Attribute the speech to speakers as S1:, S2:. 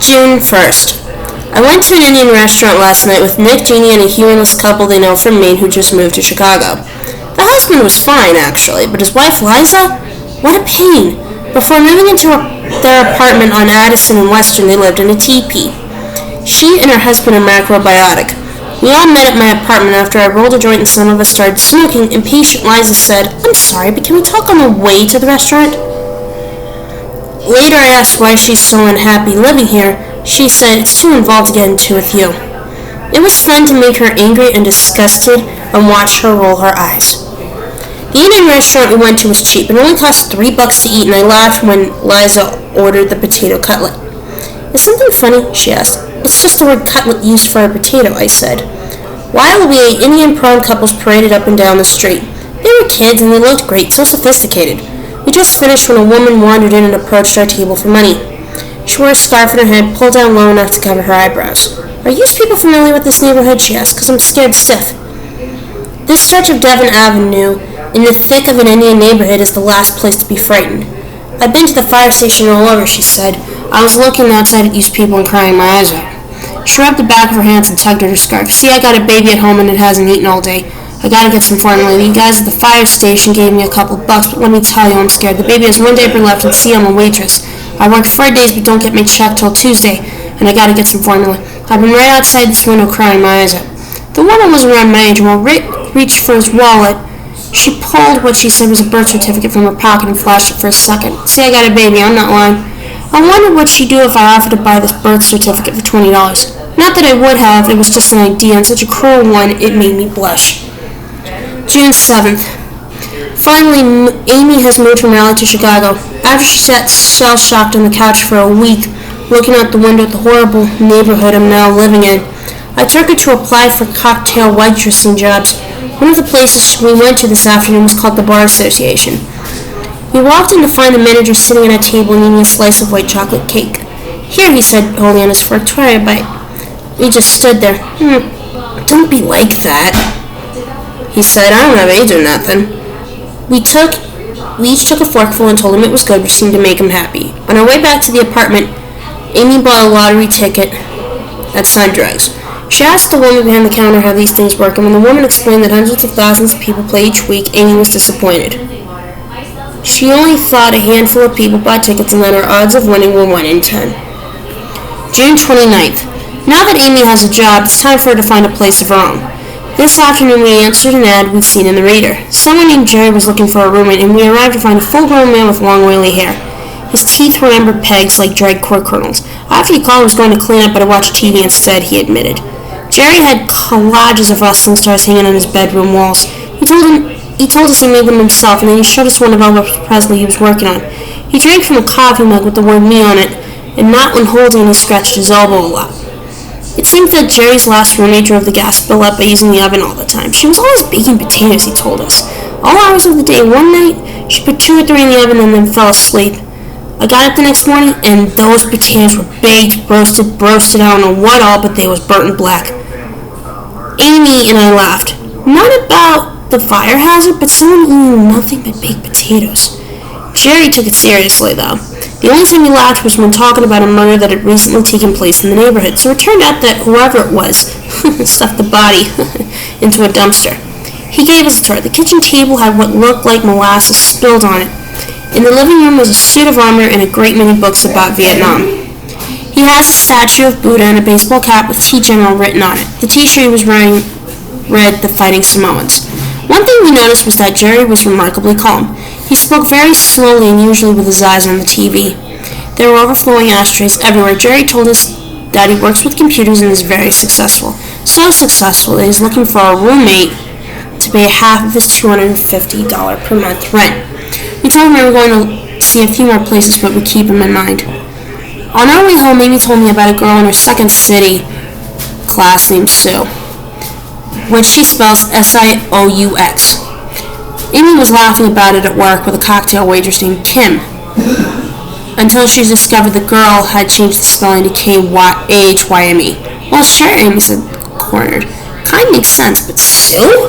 S1: June 1st. I went to an Indian restaurant last night with Nick, Jeannie, and a humorless couple they know from Maine who just moved to Chicago. The husband was fine, actually, but his wife, Liza? What a pain. Before moving into their apartment on Addison and Western, they lived in a teepee. She and her husband are macrobiotic. We all met at my apartment after I rolled a joint and some of us started smoking. Impatient Liza said, "I'm sorry, but can we talk on the way to the restaurant?" Later I asked why she's so unhappy living here. She said, "It's too involved to get into with you." It was fun to make her angry and disgusted and watch her roll her eyes. The Indian restaurant we went to was cheap. It only cost $3 to eat, and I laughed when Liza ordered the potato cutlet. "Is something funny?" she asked. "It's just the word cutlet used for a potato," I said. While we ate, Indian prom couples paraded up and down the street. They were kids, and they looked great, so sophisticated. We just finished when a woman wandered in and approached our table for money. She wore a scarf on her head, pulled down low enough to cover her eyebrows. "Are you people familiar with this neighborhood?" she asked, "'cause I'm scared stiff." This stretch of Devon Avenue, in the thick of an Indian neighborhood, is the last place to be frightened. "I've been to the fire station all over," she said. "I was looking outside at these people and crying my eyes out." She rubbed the back of her hands and tugged at her scarf. "See, I got a baby at home and it hasn't eaten all day. I gotta get some formula. The guys at the fire station gave me a couple bucks, but let me tell you, I'm scared. The baby has one diaper left, and see, I'm a waitress. I work 4 days but don't get my check till Tuesday, and I gotta get some formula. I've been right outside this window crying my eyes out." The woman was around my age, and while Rick reached for his wallet, she pulled what she said was a birth certificate from her pocket and flashed it for a second. "See, I got a baby. I'm not lying." I wondered what she'd do if I offered to buy this birth certificate for $20. Not that I would have, it was just an idea, and such a cruel one, it made me blush. June 7th. Finally, Amy has moved from Raleigh to Chicago. After she sat shell-shocked on the couch for a week, looking out the window at the horrible neighborhood I'm now living in, I took her to apply for cocktail waitressing jobs. One of the places we went to this afternoon was called the Bar Association. We walked in to find the manager sitting at a table and eating a slice of white chocolate cake. "Here," he said, holding on his fork, "try a bite." We just stood there. "Don't be like that," he said. "I don't have AIDS or nothing." We each took a forkful and told him it was good, which seemed to make him happy. On our way back to the apartment, Amy bought a lottery ticket at Sundrug's. She asked the woman behind the counter how these things work, and when the woman explained that hundreds of thousands of people play each week, Amy was disappointed. She only thought a handful of people bought tickets and that her odds of winning were 1 in 10. June 29th. Now that Amy has a job, it's time for her to find a place of her own. This afternoon we answered an ad we'd seen in the Reader. Someone named Jerry was looking for a roommate, and we arrived to find a full-grown man with long, oily hair. His teeth were amber pegs like dried corn kernels. After he called, he was going to clean up, but I watched TV instead, he admitted. Jerry had collages of wrestling stars hanging on his bedroom walls. He told us he made them himself, and then he showed us one of Elvis Presley he was working on. He drank from a coffee mug with the word "me" on it, and not when holding, he scratched his elbow a lot. It seems that Jerry's last roommate drove the gas bill up by using the oven all the time. She was always baking potatoes, he told us. All hours of the day. One night, she put 2 or 3 in the oven and then fell asleep. I got up the next morning, and those potatoes were baked, roasted, I don't know what all, but they was burnt and black. Amy and I laughed. Not about the fire hazard, but someone eating nothing but baked potatoes. Jerry took it seriously, though. The only time he laughed was when talking about a murder that had recently taken place in the neighborhood, so it turned out that whoever it was stuffed the body into a dumpster. He gave us a tour. The kitchen table had what looked like molasses spilled on it. In the living room was a suit of armor and a great many books about Vietnam. He has a statue of Buddha and a baseball cap with T General written on it. The t-shirt he was wearing read "The Fighting Samoans." One thing we noticed was that Jerry was remarkably calm. He spoke very slowly and usually with his eyes on the TV. There were overflowing ashtrays everywhere. Jerry told us that he works with computers and is very successful. So successful that he's looking for a roommate to pay half of his $250 per month rent. We told him we were going to see a few more places, but we'd keep him in mind. On our way home, Amy told me about a girl in her second city class named Sue, which she spells S-I-O-U-X. Amy was laughing about it at work with a cocktail waitress named Kim, until she discovered the girl had changed the spelling to K-Y-A-H-Y-M-E. "Well, sure," Amy said, cornered. "Kind makes sense, but Sue?"